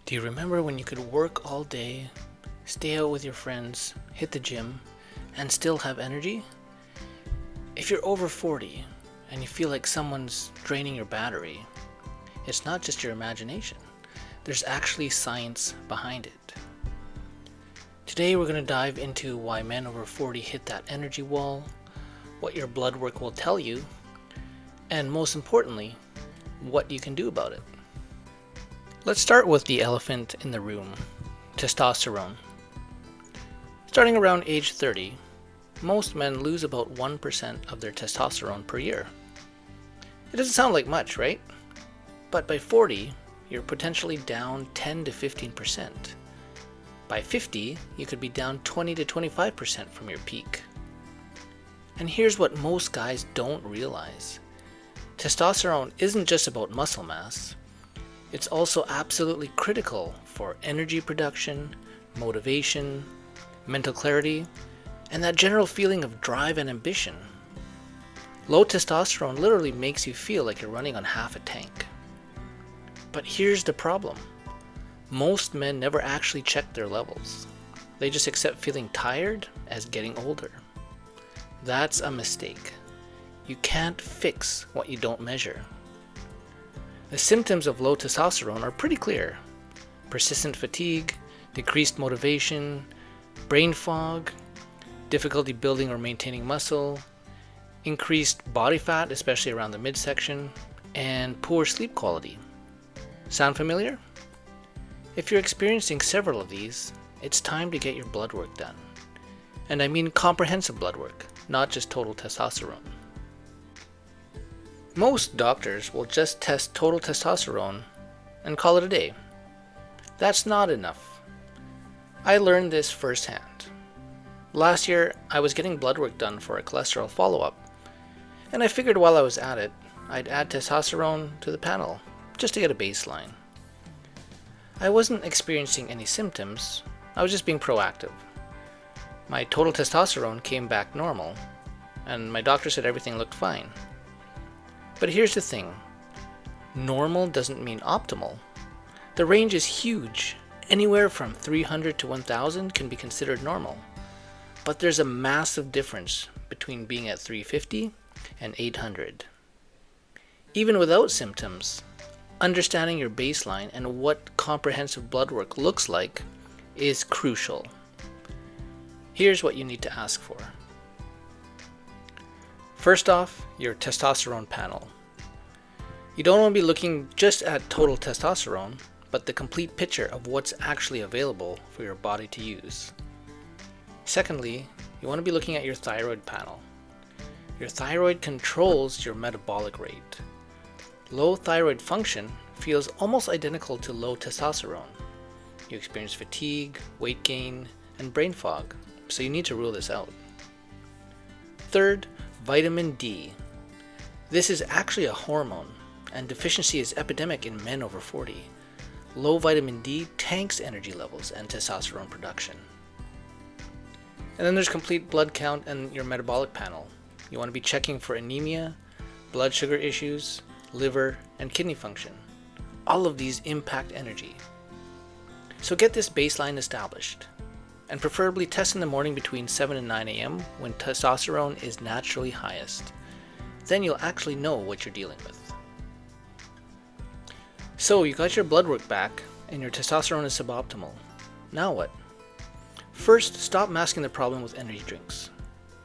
Do you remember when you could work all day, stay out with your friends, hit the gym, and still have energy? If you're over 40 and you feel like someone's draining your battery, it's not just your imagination. There's actually science behind it. Today we're going to dive into why men over 40 hit that energy wall, what your blood work will tell you, and most importantly, what you can do about it. Let's start with the elephant in the room, testosterone. Starting around age 30, most men lose about 1% of their testosterone per year. It doesn't sound like much, right? But by 40, you're potentially down 10 to 15%. By 50, you could be down 20 to 25% from your peak. And here's what most guys don't realize. Testosterone isn't just about muscle mass. It's also absolutely critical for energy production, motivation, mental clarity, and that general feeling of drive and ambition. Low testosterone literally makes you feel like you're running on half a tank. But here's the problem. Most men never actually check their levels. They just accept feeling tired as getting older. That's a mistake. You can't fix what you don't measure. The symptoms of low testosterone are pretty clear. Persistent fatigue, decreased motivation, brain fog, difficulty building or maintaining muscle, increased body fat, especially around the midsection, and poor sleep quality. Sound familiar? If you're experiencing several of these, it's time to get your blood work done. And I mean comprehensive blood work, not just total testosterone. Most doctors will just test total testosterone and call it a day. That's not enough. I learned this firsthand. Last year, I was getting blood work done for a cholesterol follow-up, and I figured while I was at it, I'd add testosterone to the panel, just to get a baseline. I wasn't experiencing any symptoms, I was just being proactive. My total testosterone came back normal, and my doctor said everything looked fine. But here's the thing, normal doesn't mean optimal. The range is huge. Anywhere from 300 to 1000 can be considered normal. But there's a massive difference between being at 350 and 800. Even without symptoms, understanding your baseline and what comprehensive blood work looks like is crucial. Here's what you need to ask for. First off, your testosterone panel. You don't want to be looking just at total testosterone, but the complete picture of what's actually available for your body to use. Secondly, you want to be looking at your thyroid panel. Your thyroid controls your metabolic rate. Low thyroid function feels almost identical to low testosterone. You experience fatigue, weight gain, and brain fog, so you need to rule this out. Third, vitamin D. This is actually a hormone, and deficiency is epidemic in men over 40. Low vitamin D tanks energy levels and testosterone production. And then there's complete blood count and your metabolic panel. You want to be checking for anemia, blood sugar issues, liver, and kidney function. All of these impact energy. So get this baseline established, and preferably test in the morning between 7 and 9 a.m. when testosterone is naturally highest. Then you'll actually know what you're dealing with. So you got your blood work back and your testosterone is suboptimal. Now what? First, stop masking the problem with energy drinks.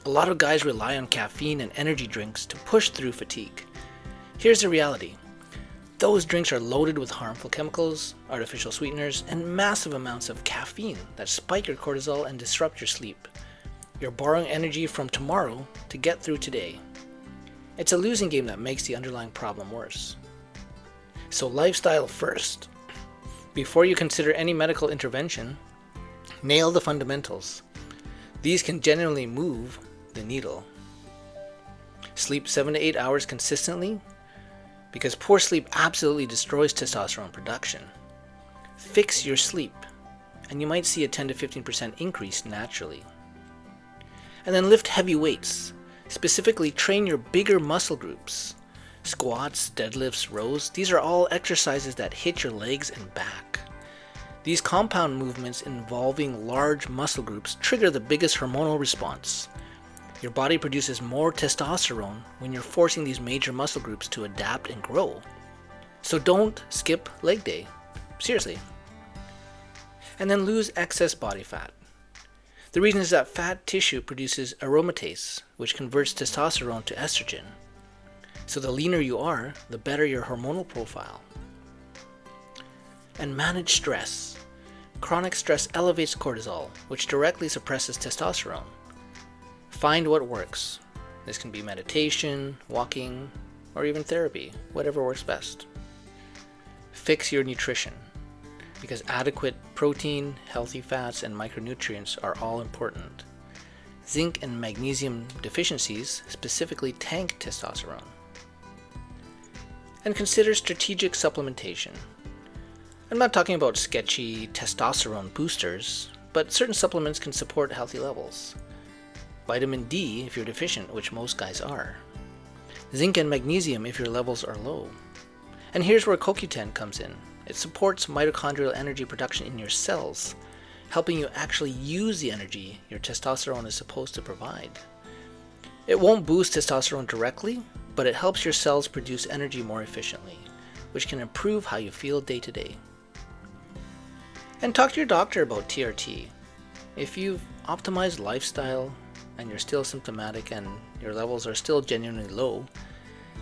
A lot of guys rely on caffeine and energy drinks to push through fatigue. Here's the reality. Those drinks are loaded with harmful chemicals, artificial sweeteners, and massive amounts of caffeine that spike your cortisol and disrupt your sleep. You're borrowing energy from tomorrow to get through today. It's a losing game that makes the underlying problem worse. So lifestyle first. Before you consider any medical intervention, nail the fundamentals. These can genuinely move the needle. Sleep 7 to 8 hours consistently, because poor sleep absolutely destroys testosterone production. Fix your sleep, and you might see a 10 to 15% increase naturally. And then lift heavy weights. Specifically, train your bigger muscle groups. Squats, deadlifts, rows, these are all exercises that hit your legs and back. These compound movements involving large muscle groups trigger the biggest hormonal response. Your body produces more testosterone when you're forcing these major muscle groups to adapt and grow. So don't skip leg day. Seriously. And then lose excess body fat. The reason is that fat tissue produces aromatase, which converts testosterone to estrogen. So the leaner you are, the better your hormonal profile. And manage stress. Chronic stress elevates cortisol, which directly suppresses testosterone. Find what works. This can be meditation, walking, or even therapy, whatever works best. Fix your nutrition, because adequate protein, healthy fats, and micronutrients are all important. Zinc and magnesium deficiencies specifically tank testosterone. And consider strategic supplementation. I'm not talking about sketchy testosterone boosters, but certain supplements can support healthy levels. Vitamin D if you're deficient, which most guys are. Zinc and magnesium if your levels are low. And here's where CoQ10 comes in. It supports mitochondrial energy production in your cells, helping you actually use the energy your testosterone is supposed to provide. It won't boost testosterone directly, but it helps your cells produce energy more efficiently, which can improve how you feel day to day. And talk to your doctor about TRT. If you've optimized lifestyle and you're still symptomatic and your levels are still genuinely low,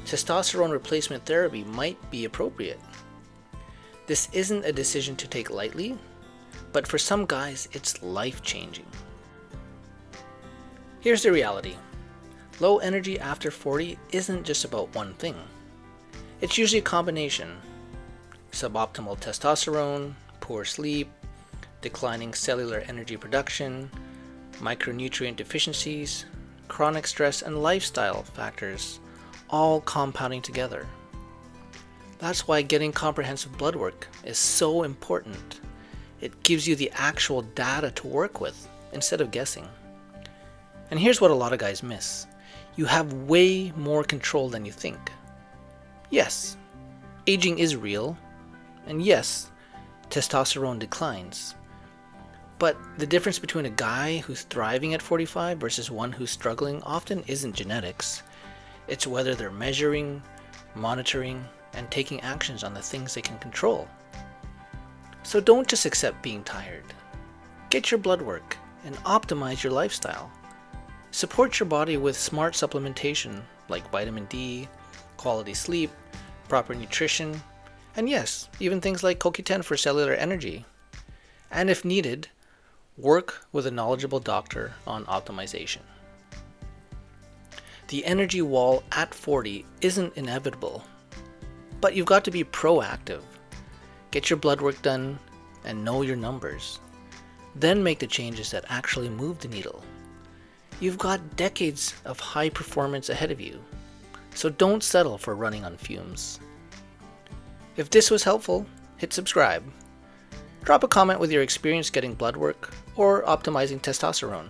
testosterone replacement therapy might be appropriate. This isn't a decision to take lightly, but for some guys, it's life-changing. Here's the reality. Low energy after 40 isn't just about one thing. It's usually a combination. Suboptimal testosterone, poor sleep, declining cellular energy production, micronutrient deficiencies, chronic stress, and lifestyle factors, all compounding together. That's why getting comprehensive blood work is so important. It gives you the actual data to work with instead of guessing. And here's what a lot of guys miss. You have way more control than you think. Yes, aging is real, and yes, testosterone declines. But the difference between a guy who's thriving at 45 versus one who's struggling often isn't genetics. It's whether they're measuring, monitoring, and taking actions on the things they can control. So don't just accept being tired. Get your blood work and optimize your lifestyle. Support your body with smart supplementation like vitamin D, quality sleep, proper nutrition, and yes, even things like CoQ10 for cellular energy. And if needed, work with a knowledgeable doctor on optimization. The energy wall at 40 isn't inevitable, but you've got to be proactive. Get your blood work done and know your numbers. Then make the changes that actually move the needle. You've got decades of high performance ahead of you, so don't settle for running on fumes. If this was helpful, hit subscribe. Drop a comment with your experience getting blood work or optimizing testosterone.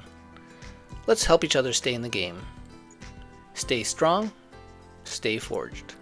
Let's help each other stay in the game. Stay strong, stay forged.